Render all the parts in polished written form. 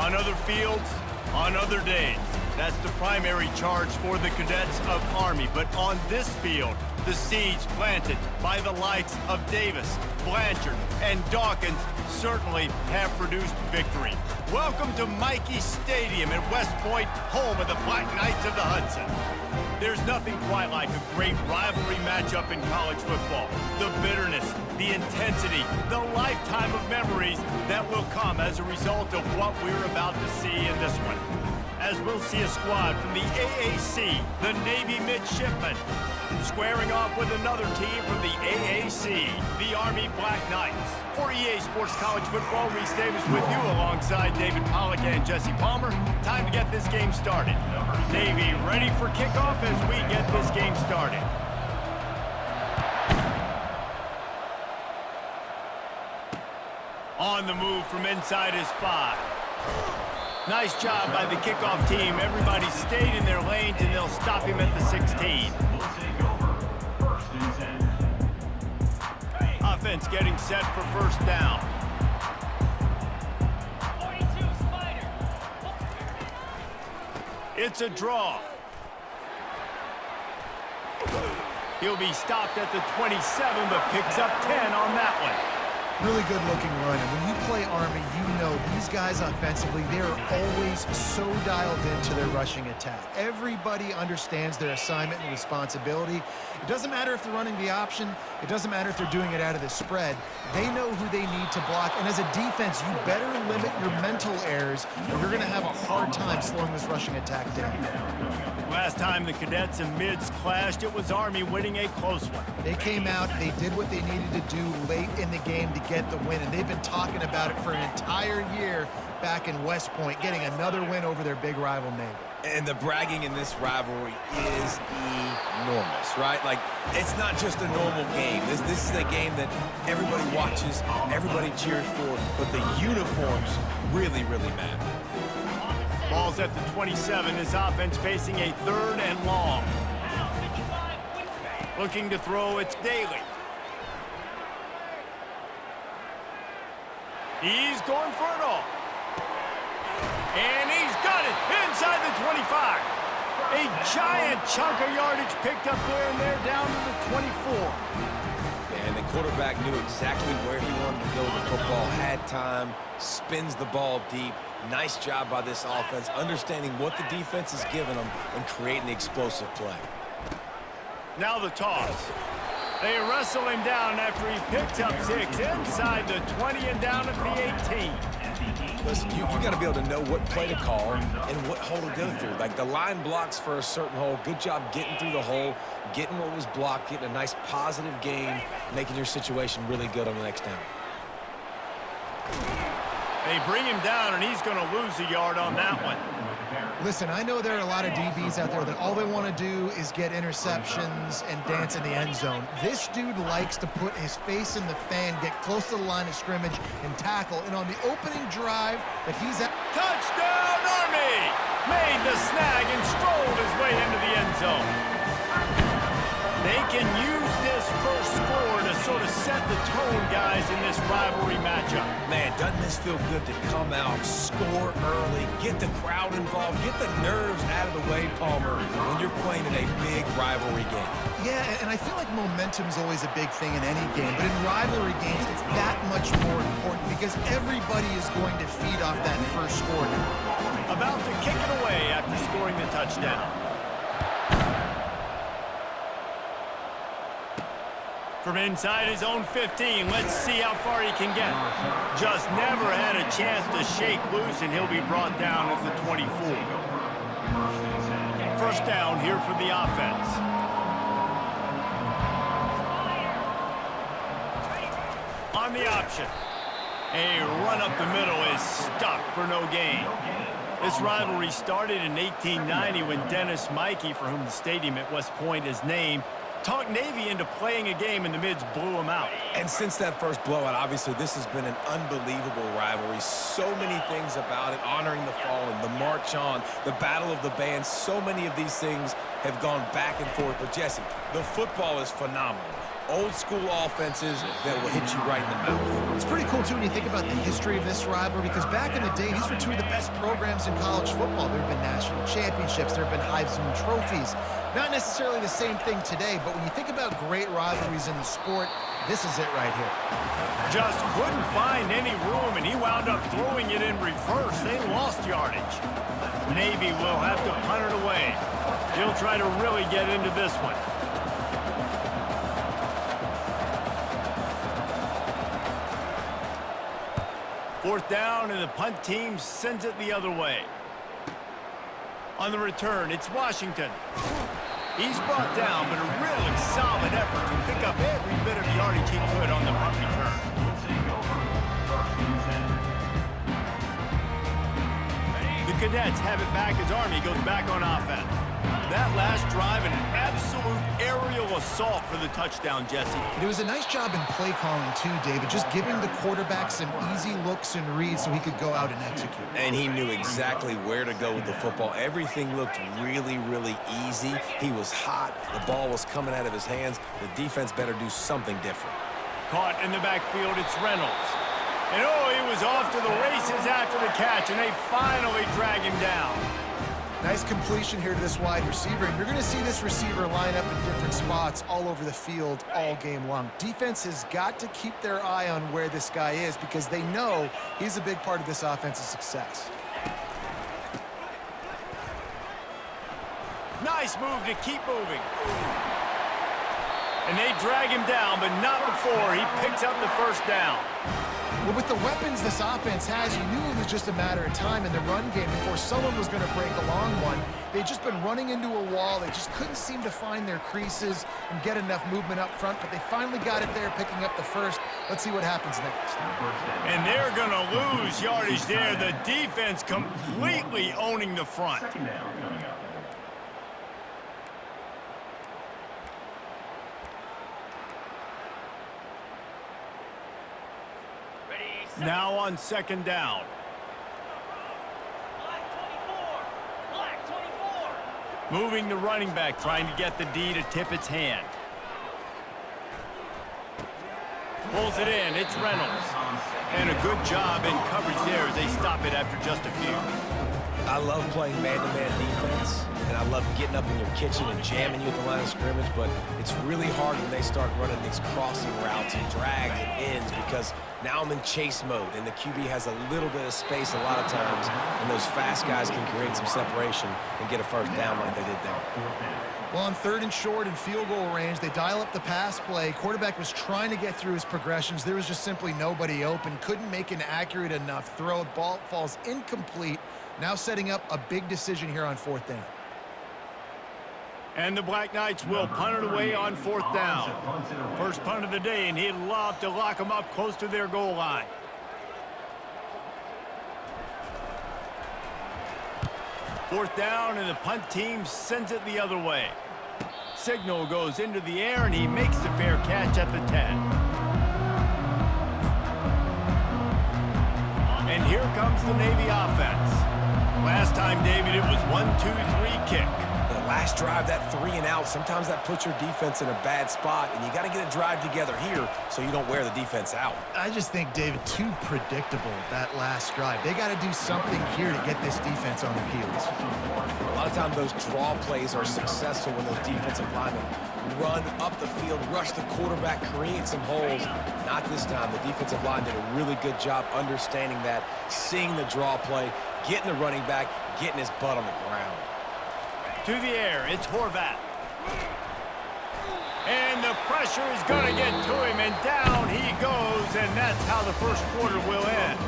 On other fields, on other days. That's the primary charge for the cadets of Army. But on this field, the seeds planted by the likes of Davis, Blanchard, and Dawkins certainly have produced victory. Welcome to Michie Stadium at West Point, home of the Black Knights of the Hudson. There's nothing quite like a great rivalry matchup in college football. The bitterness, the intensity, the lifetime of memories that will come as a result of what we're about to see in this one. As we'll see a squad from the AAC, the Navy Midshipmen, squaring off with another team from the AAC, the Army Black Knights. For EA Sports College Football, Reese Davis with you alongside David Pollack and Jesse Palmer. Time to get this game started. Navy ready for kickoff as we get this game started. On the move from inside his 5. Nice job by the kickoff team. Everybody stayed in their lanes, and they'll stop him at the 16. Offense getting set for first down. It's a draw. He'll be stopped at the 27, but picks up 10 on that one. Really good looking run. And when you play Army, you know these guys offensively, they're always so dialed into their rushing attack. Everybody understands their assignment and responsibility. It doesn't matter if they're running the option. It doesn't matter if they're doing it out of the spread. They know who they need to block. And as a defense, you better limit your mental errors, or you're going to have a hard time slowing this rushing attack down. Last time the cadets and mids clashed, it was Army winning a close one. They came out, they did what they needed to do late in the game to get the win, and they've been talking about it for an entire year back in West Point, getting another win over their big rival neighbor. And the bragging in this rivalry is enormous, right? Like, it's not just a normal game. This is a game that everybody watches, everybody cheers for, but the uniforms really, really matter. Ball's at the 27. His offense facing a 3rd and long. Looking to throw, it's Daly. He's going for it all. And he's got it inside the 25. A giant chunk of yardage picked up there, and they're down to the 24. And the quarterback knew exactly where he wanted to go with the football, had time, spins the ball deep. Nice job by this offense, understanding what the defense is giving them and creating the explosive play. Now the toss. They wrestle him down after he picks up 6 inside the 20 and down at the 18. Listen, you got to be able to know what play to call and what hole to go through. Like, the line blocks for a certain hole. Good job getting through the hole, getting what was blocked, getting a nice positive gain, making your situation really good on the next down. They bring him down, and he's going to lose a yard on that one. Listen, I know there are a lot of DBs out there that all they want to do is get interceptions and dance in the end zone. This dude likes to put his face in the fan, get close to the line of scrimmage, and tackle. And on the opening drive that he's at... Touchdown, Army! Made the snag and strolled his way into the end zone. They can use this first score to sort of set the tone, guys, in this rivalry matchup. Man, doesn't this feel good to come out, score early, get the crowd involved, get the nerves out of the way, Palmer, when you're playing in a big rivalry game? Yeah, and I feel like momentum's always a big thing in any game, but in rivalry games, it's that much more important because everybody is going to feed off that first score. About to kick it away after scoring the touchdown. From inside his own 15, let's see how far he can get. Just never had a chance to shake loose, and he'll be brought down at the 24. First down here for the offense. On the option. A run up the middle is stuck for no gain. This rivalry started in 1890 when Dennis Michie, for whom the stadium at West Point is named, talked Navy into playing a game, and the mids blew him out. And since that first blowout, obviously, this has been an unbelievable rivalry. So many things about it, honoring the fallen, the march on, the battle of the bands. So many of these things have gone back and forth. But, Jesse, the football is phenomenal. old school offenses that will hit you right in the mouth. It's pretty cool, too, when you think about the history of this rivalry, because back in the day, these were two of the best programs in college football. There have been national championships. There have been Heisman trophies. Not necessarily the same thing today, but when you think about great rivalries in the sport, this is it right here. Just couldn't find any room, and he wound up throwing it in reverse. They lost yardage. Navy will have to punt it away. He'll try to really get into this one. Fourth down, and the punt team sends it the other way. On the return, it's Washington. He's brought down, but a really solid effort to pick up every bit of yardage he could on the punt return. The Cadets have it back as Army goes back on offense. That last drive, an absolute aerial assault for the touchdown, Jesse. It was a nice job in play calling, too, David, just giving the quarterback some easy looks and reads so he could go out and execute. And he knew exactly where to go with the football. Everything looked really, really easy. He was hot. The ball was coming out of his hands. The defense better do something different. Caught in the backfield, it's Reynolds. And oh, he was off to the races after the catch, and they finally drag him down. Nice completion here to this wide receiver, and you're going to see this receiver line up in different spots all over the field all game long. Defense has got to keep their eye on where this guy is because they know he's a big part of this offense's success. Nice move to keep moving. And they drag him down, but not before he picks up the first down. Well, with the weapons this offense has, you knew it was just a matter of time in the run game before someone was going to break a long one. They'd just been running into a wall. They just couldn't seem to find their creases and get enough movement up front, but they finally got it there, picking up the first. Let's see what happens next. And they're going to lose yardage there. The defense completely owning the front. Now on second down. Black 24. Moving the running back, trying to get the D to tip its hand. Pulls it in, it's Reynolds. And a good job in coverage there as they stop it after just a few. I love playing man-to-man defense, and I love getting up in your kitchen and jamming you at the line of scrimmage, but it's really hard when they start running these crossing routes and drags and ends because now I'm in chase mode, and the QB has a little bit of space a lot of times, and those fast guys can create some separation and get a first down like they did there. Well, on third and short and field goal range, they dial up the pass play. Quarterback was trying to get through his progressions. There was just simply nobody open. Couldn't make an accurate enough throw. Ball falls incomplete. Now setting up a big decision here on fourth down. And the Black Knights will punt it away on fourth down. First punt of the day, and he'd love to lock them up close to their goal line. Fourth down, and the punt team sends it the other way. Signal goes into the air, and he makes the fair catch at the 10. And here comes the Navy offense. Last time, David, it was 1-2-3 kick. The last drive, that 3 and out, sometimes that puts your defense in a bad spot, and you got to get a drive together here so you don't wear the defense out. I just think, David, too predictable, that last drive. They got to do something here to get this defense on their heels. A lot of times those draw plays are successful when those defensive linemen run up the field, rush the quarterback, create some holes. Not this time. The defensive line did a really good job understanding that, seeing the draw play, getting the running back, getting his butt on the ground. To the air, it's Horvat. And the pressure is going to get to him, and down he goes, and that's how the first quarter will end.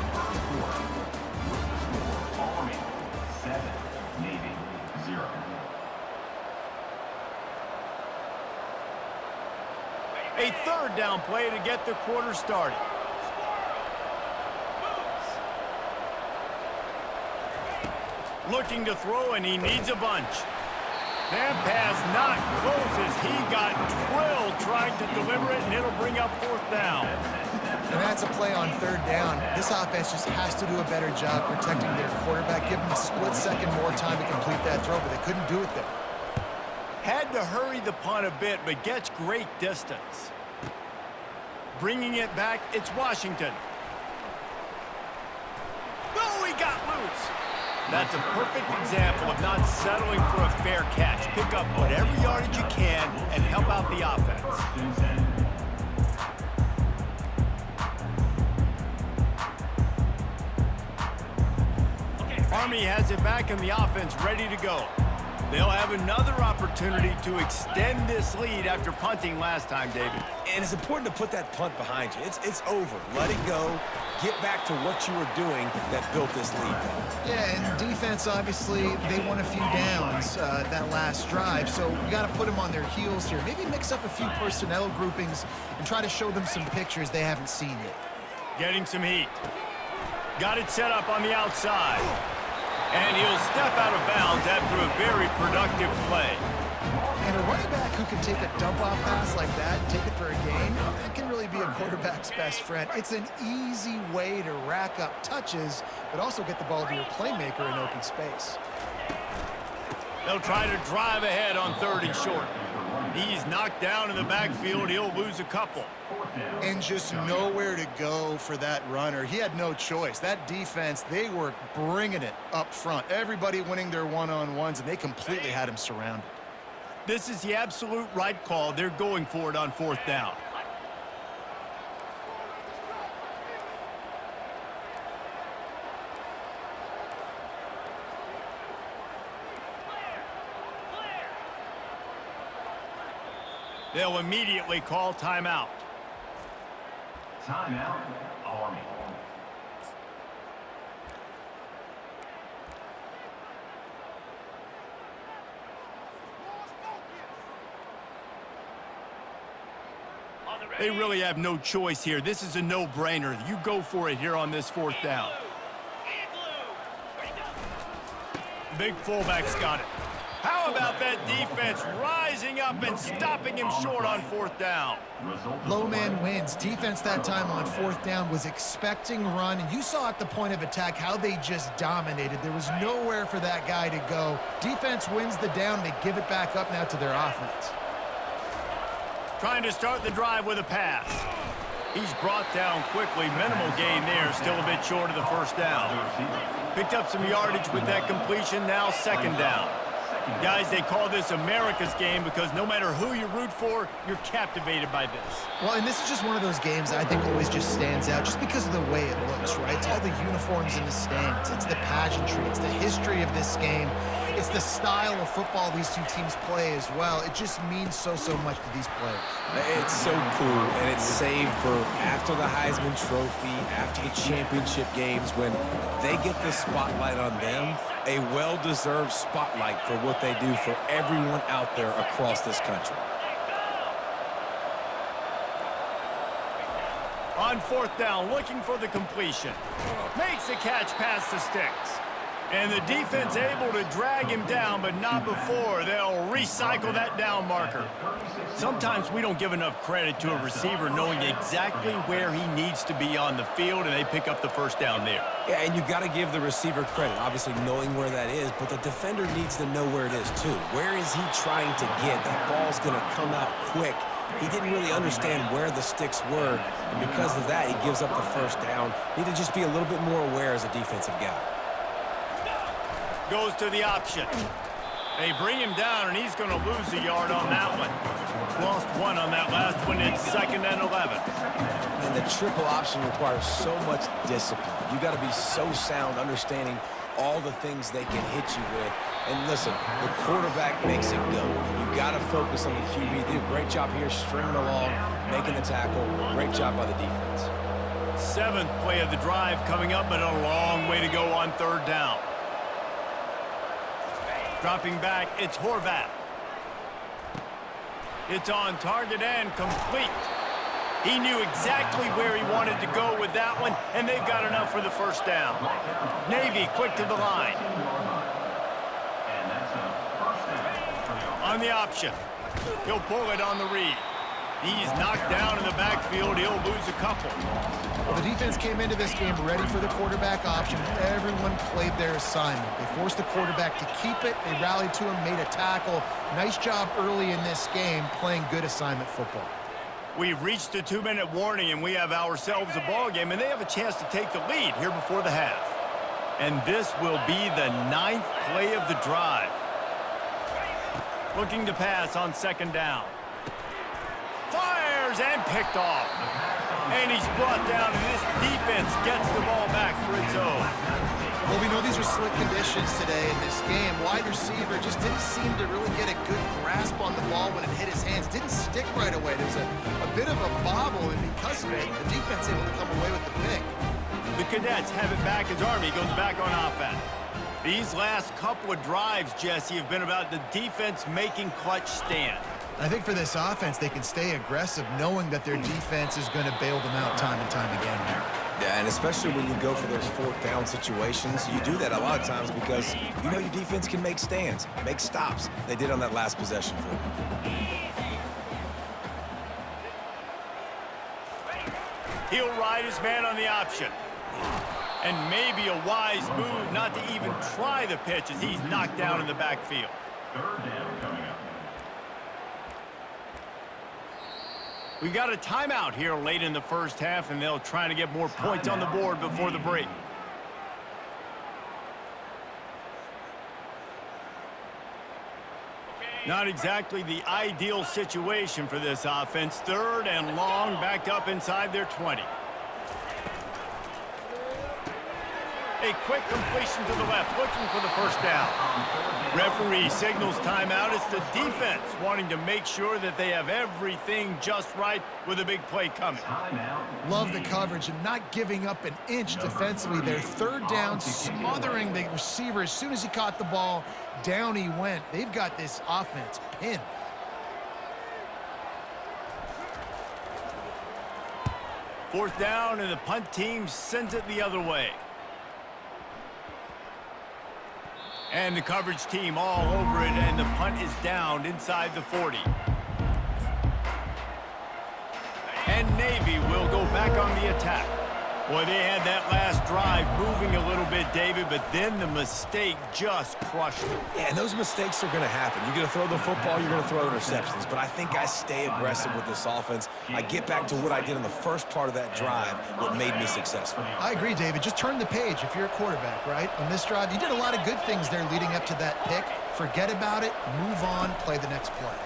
Army 7, Navy 0. A third down play to get the quarter started. Looking to throw, and he needs a bunch. That pass not close as he got drilled trying to deliver it, and it'll bring up fourth down. And that's a play on third down. This offense just has to do a better job protecting their quarterback. Give them a split second more time to complete that throw, but they couldn't do it there. Had to hurry the punt a bit, but gets great distance. Bringing it back, it's Washington. Oh, he got loose. That's a perfect example of not settling for a fair catch. Pick up whatever yardage you can and help out the offense. Army has it back in the offense, ready to go. They'll have another opportunity to extend this lead after punting last time, David. And it's important to put that punt behind you. It's over. Let it go. Get back to what you were doing that built this lead. Yeah, and defense, obviously, they won a few downs that last drive, so you got to put them on their heels here. Maybe mix up a few personnel groupings and try to show them some pictures they haven't seen yet. Getting some heat. Got it set up on the outside. And he'll step out of bounds after a very productive play. And a running back who can take a dump-off pass like that and take it for a gain, that can really be a quarterback's best friend. It's an easy way to rack up touches, but also get the ball to your playmaker in open space. They'll try to drive ahead on 3rd and short. He's knocked down in the backfield. He'll lose a couple. And just nowhere to go for that runner. He had no choice. That defense, they were bringing it up front. Everybody winning their one-on-ones, and they completely had him surrounded. This is the absolute right call. They're going for it on 4th down. They'll immediately call timeout. Timeout, Army. They really have no choice here. This is a no-brainer. You go for it here on this 4th down. Big fullback's got it. How about that defense rising up and stopping him short on 4th down? Low man wins. Defense that time on 4th down was expecting run, and you saw at the point of attack how they just dominated. There was nowhere for that guy to go. Defense wins the down. They give it back up now to their offense. Trying to start the drive with a pass. He's brought down quickly. Minimal gain there. Still a bit short of the 1st down. Picked up some yardage with that completion. Now 2nd down. Guys, they call this America's game because no matter who you root for, you're captivated by this. Well, and this is just one of those games that I think always just stands out just because of the way it looks, right? It's all the uniforms in the stands. It's the pageantry. It's the history of this game. It's the style of football these two teams play as well. It just means so much to these players. It's so cool, and it's saved for after the Heisman Trophy, after the championship games, when they get the spotlight on them, a well-deserved spotlight for what they do for everyone out there across this country. On 4th down, looking for the completion. Makes the catch past the sticks. And the defense able to drag him down, but not before. They'll recycle that down marker. Sometimes we don't give enough credit to a receiver knowing exactly where he needs to be on the field, and they pick up the 1st down there. Yeah, and you got to give the receiver credit, obviously knowing where that is, but the defender needs to know where it is too. Where is he trying to get? That ball's going to come out quick. He didn't really understand where the sticks were, and because of that, he gives up the 1st down. Need to just be a little bit more aware as a defensive guy. Goes to the option. They bring him down, and he's going to lose a yard on that one. Lost 1 on that last one. It's 2nd and 11. And the triple option requires so much discipline. You got to be so sound, understanding all the things they can hit you with. And listen, the quarterback makes it go. You got to focus on the QB. They did a great job here stringing along, making the tackle. Great job by the defense. 7th play of the drive coming up, but a long way to go on 3rd down. Dropping back, it's Horvath. It's on target and complete. He knew exactly where he wanted to go with that one, and they've got enough for the 1st down. Navy quick to the line. On the option. He'll pull it on the read. He's knocked down in the backfield. He'll lose a couple. Well, the defense came into this game ready for the quarterback option. Everyone played their assignment. They forced the quarterback to keep it. They rallied to him, made a tackle. Nice job early in this game playing good assignment football. We've reached the 2-minute warning, and we have ourselves a ball game, and they have a chance to take the lead here before the half. And this will be the 9th play of the drive. Looking to pass on 2nd down. Fires and picked off. And he's brought down, and this defense gets the ball back for its own. Well, we know these are slick conditions today in this game. Wide receiver just didn't seem to really get a good grasp on the ball when it hit his hands. Didn't stick right away. There was a bit of a bobble, and because of it, the defense able to come away with the pick. The Cadets have it back as Army goes back on offense. These last couple of drives, Jesse, have been about the defense making clutch stand. I think for this offense, they can stay aggressive knowing that their defense is going to bail them out time and time again here. Yeah, and especially when you go for those 4th down situations, you do that a lot of times because you know your defense can make stands, make stops. They did on that last possession for you. He'll ride his man on the option. And maybe a wise move not to even try the pitch as he's knocked down in the backfield. 3rd down coming up. We got a timeout here late in the first half, and they'll try to get more points on the board before the break. Not exactly the ideal situation for this offense. 3rd and long, backed up inside their 20. A quick completion to the left, looking for the 1st down. Referee signals timeout. It's the defense wanting to make sure that they have everything just right with a big play coming. Love the coverage and not giving up an inch defensively. Their 3rd down, smothering the receiver. As soon as he caught the ball, down he went. They've got this offense pinned. Fourth down, and the punt team sends it the other way. And the coverage team all over it, and the punt is down inside the 40. And Navy will go back on the attack. Boy, they had that last drive moving a little bit, David, but then the mistake just crushed them. Yeah, and those mistakes are going to happen. You're going to throw the football, you're going to throw interceptions. But I think I stay aggressive with this offense. I get back to what I did in the first part of that drive, what made me successful. I agree, David. Just turn the page if you're a quarterback, right? On this drive, you did a lot of good things there leading up to that pick. Forget about it, move on, play the next play.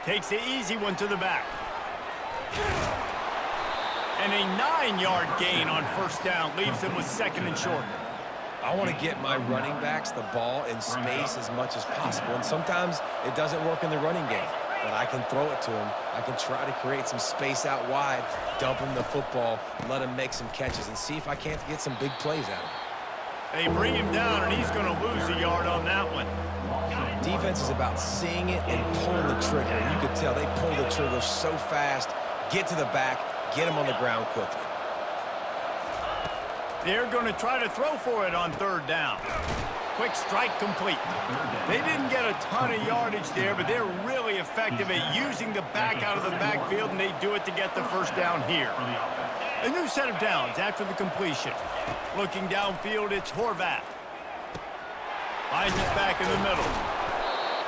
Takes the easy one to the back. And a 9-yard gain on 1st down leaves them with 2nd and short. I want to get my running backs the ball in space as much as possible. And sometimes it doesn't work in the running game. But I can throw it to him. I can try to create some space out wide, dump him the football, let him make some catches, and see if I can't get some big plays out of him. They bring him down, and he's going to lose a yard on that one. Defense is about seeing it and pulling the trigger. And you could tell they pull the trigger so fast, get to the back, get him on the ground quickly. They're going to try to throw for it on 3rd down. Quick strike complete. They didn't get a ton of yardage there, but they're really effective at using the back out of the backfield, and they do it to get the 1st down here. A new set of downs after the completion. Looking downfield, it's Horvath. Finds us back in the middle.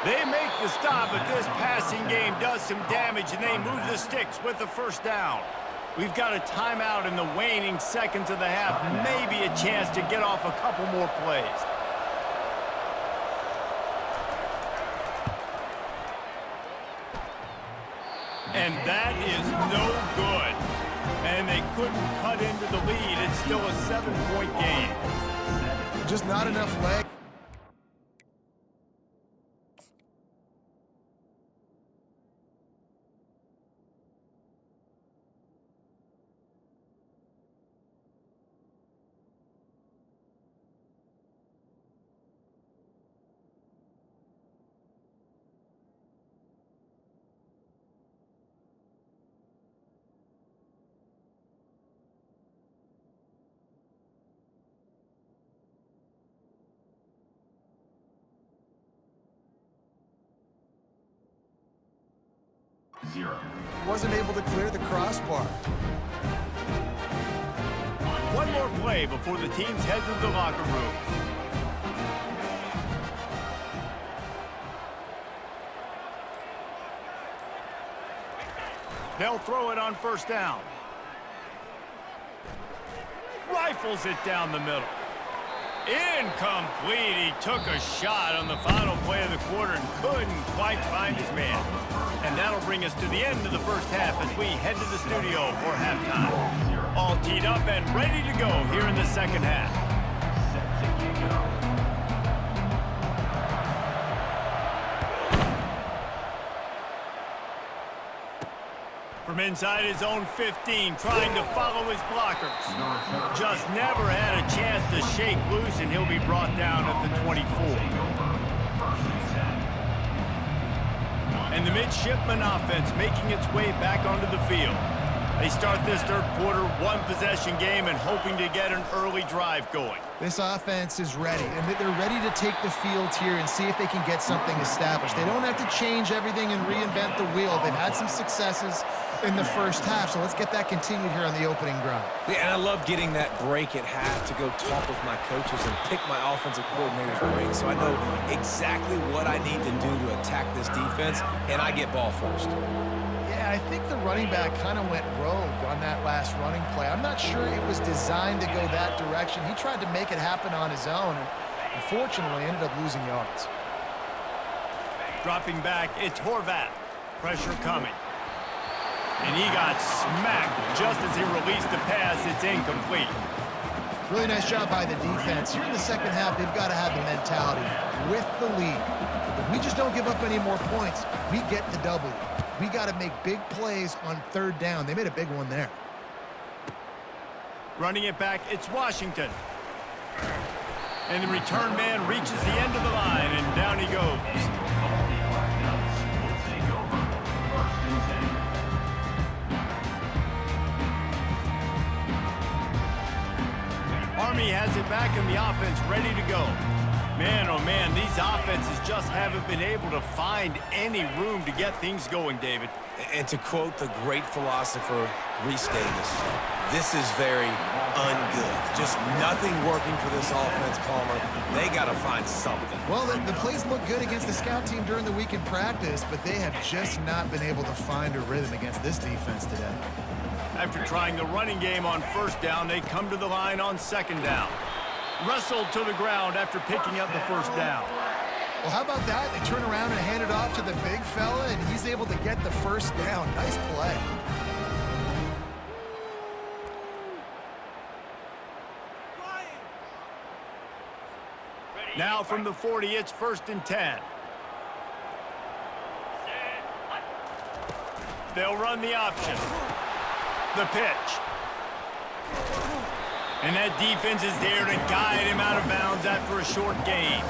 They make the stop, but this passing game does some damage, and they move the sticks with the 1st down. We've got a timeout in the waning seconds of the half. Maybe a chance to get off a couple more plays. And that is no good. And they couldn't cut into the lead. It's still a 7-point game. Just not enough leg. Wasn't able to clear the crossbar. One more play before the teams head to the locker rooms. They'll throw it on first down. Rifles it down the middle. Incomplete. He took a shot on the final play of the quarter and couldn't quite find his man. And that'll bring us to the end of the first half as we head to the studio for halftime. All teed up and ready to go here in the second half. From inside his own 15, trying to follow his blockers. Just never had a chance to shake loose, and he'll be brought down at the 24. And the midshipman offense making its way back onto the field. They start this third quarter, one-possession game, and hoping to get an early drive going. This offense is ready, and they're ready to take the field here and see if they can get something established. They don't have to change everything and reinvent the wheel. They've had some successes in the first half, so let's get that continued here on the opening drive. Yeah, and I love getting that break at half to go talk with my coaches and pick my offensive coordinator's brain so I know exactly what I need to do to attack this defense, and I get ball first. Yeah, I think the running back kind of went rogue on that last running play. I'm not sure it was designed to go that direction. He tried to make it happen on his own, and unfortunately ended up losing yards. Dropping back, it's Horvat. Pressure coming. And he got smacked just as he released the pass. It's incomplete. Really nice job by the defense. Here in the second half, they've got to have the mentality with the lead. If we just don't give up any more points, we get the W. We got to make big plays on third down. They made a big one there. Running it back, it's Washington. And the return man reaches the end of the line, and down he goes. Army has it back in the offense, ready to go. Man, oh man, these offenses just haven't been able to find any room to get things going, David. And to quote the great philosopher, Reese Davis, this is very ungood. Just nothing working for this offense, Palmer. They got to find something. Well, the plays look good against the scout team during the week in practice, but they have just not been able to find a rhythm against this defense today. After trying the running game on first down, they come to the line on second down. Wrestled to the ground after picking up the first down. Well, how about that? They turn around and hand it off to the big fella, and he's able to get the first down. Nice play. Now from the 40, it's 1st and 10. They'll run the option. The pitch. And that defense is there to guide him out of bounds after a short gain.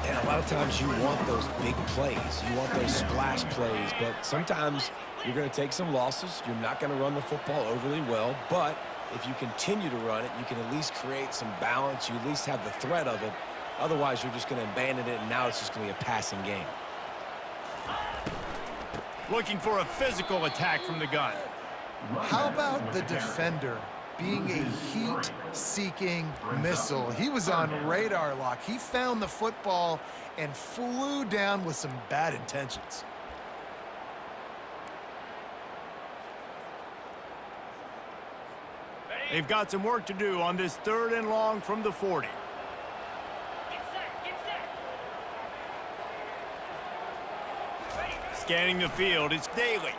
And a lot of times you want those big plays. You want those splash plays. But sometimes you're going to take some losses. You're not going to run the football overly well. But if you continue to run it, you can at least create some balance. You at least have the threat of it. Otherwise, you're just going to abandon it, and now it's just going to be a passing game. Looking for a physical attack from the gun. How about the defender being a heat-seeking missile? He was on radar lock. He found the football and flew down with some bad intentions. They've got some work to do on this 3rd and long from the 40. Scanning the field, it's Daly.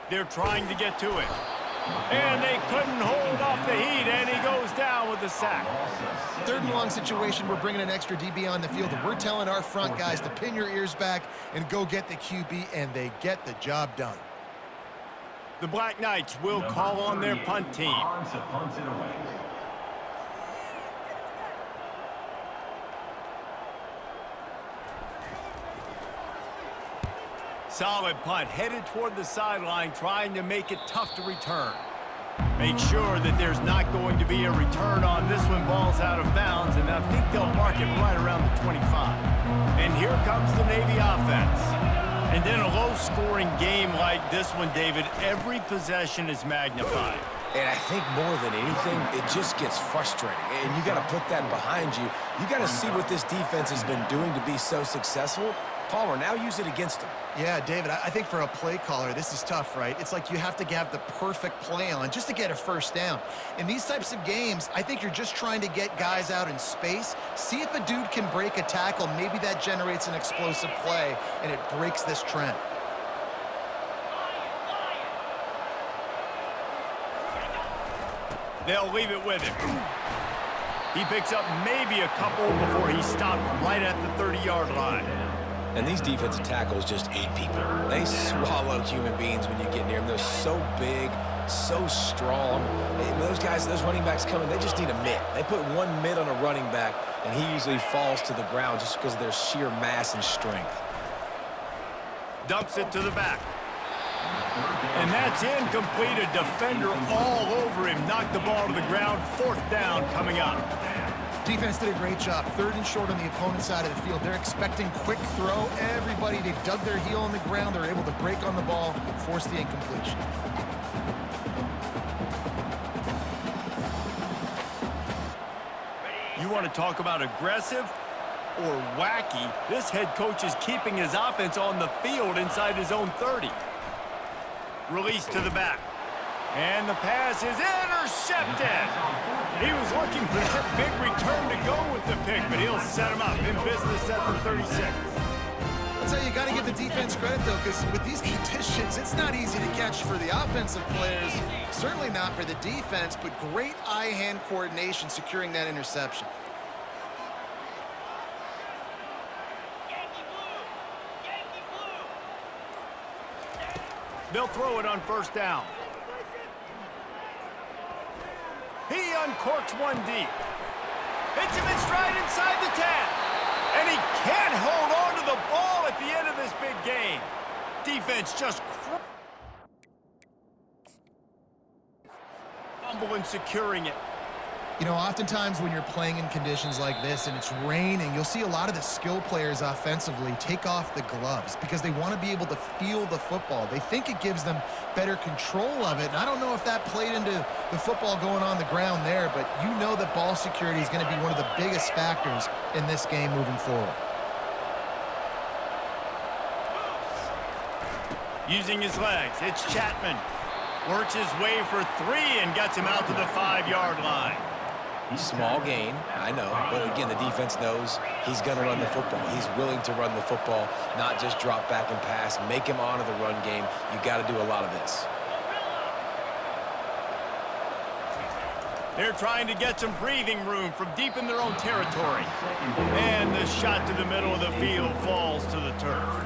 They're trying to get to it. And they couldn't hold off the heat, and he goes down with the sack. 3rd and long situation, we're bringing an extra DB on the field, and we're telling our front guys to pin your ears back and go get the QB, and they get the job done. The Black Knights will call on their punt team. Solid punt, headed toward the sideline, trying to make it tough to return. Make sure that there's not going to be a return on this one. Ball's out of bounds, and I think they'll mark it right around the 25. And here comes the Navy offense. And in a low-scoring game like this one, David, every possession is magnified. And I think more than anything, it just gets frustrating. And you got to put that behind you. You got to see what this defense has been doing to be so successful. Palmer, now use it against him. Yeah, David, I think for a play caller, this is tough, right? It's like you have to have the perfect play on just to get a first down. In these types of games, I think you're just trying to get guys out in space, see if a dude can break a tackle. Maybe that generates an explosive play, and it breaks this trend. They'll leave it with him. He picks up maybe a couple before he's stopped right at the 30-yard line. And these defensive tackles just eat people. They swallow human beings when you get near them. They're so big, so strong. When those guys, those running backs come in, they just need a mitt. They put one mitt on a running back, and he usually falls to the ground just because of their sheer mass and strength. Dumps it to the back. And that's incomplete. A defender all over him. Knocked the ball to the ground. 4th down coming up. Defense did a great job. 3rd and short on the opponent's side of the field. They're expecting quick throw. Everybody, they dug their heel on the ground. They're able to break on the ball, force the incompletion. You want to talk about aggressive or wacky? This head coach is keeping his offense on the field inside his own 30. Release to the back. And the pass is intercepted. He was looking for that big return to go with the pick, but he'll set him up in business at the 36. I'll tell you, you got to give the defense credit, though, because with these conditions, it's not easy to catch for the offensive players. Certainly not for the defense, but great eye-hand coordination securing that interception. They'll throw it on 1st down. He uncorks one deep. Hits him in stride inside the 10. And he can't hold on to the ball at the end of this big game. Defense just fumbling, securing it. You know, oftentimes when you're playing in conditions like this and it's raining, you'll see a lot of the skill players offensively take off the gloves because they want to be able to feel the football. They think it gives them better control of it. And I don't know if that played into the football going on the ground there, but you know that ball security is going to be one of the biggest factors in this game moving forward. Using his legs, it's Chapman. Works his way for 3 and gets him out to the 5-yard line. Small gain, I know, but again, the defense knows he's going to run the football. He's willing to run the football, not just drop back and pass, make him honor the run game. You got to do a lot of this. They're trying to get some breathing room from deep in their own territory. And the shot to the middle of the field falls to the turf.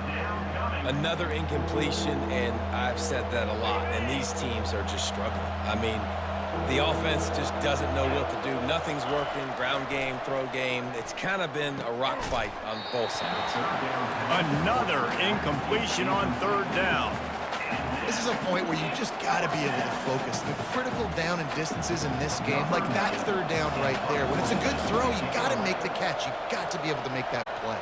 Another incompletion, and I've said that a lot, and these teams are just struggling. I mean, the offense just doesn't know what to do. Nothing's working, ground game, throw game. It's kind of been a rock fight on both sides. Another incompletion on 3rd down. This is a point where you just got to be able to focus. The critical down and distances in this game, like that 3rd down right there. When it's a good throw, you got to make the catch. You got to be able to make that play.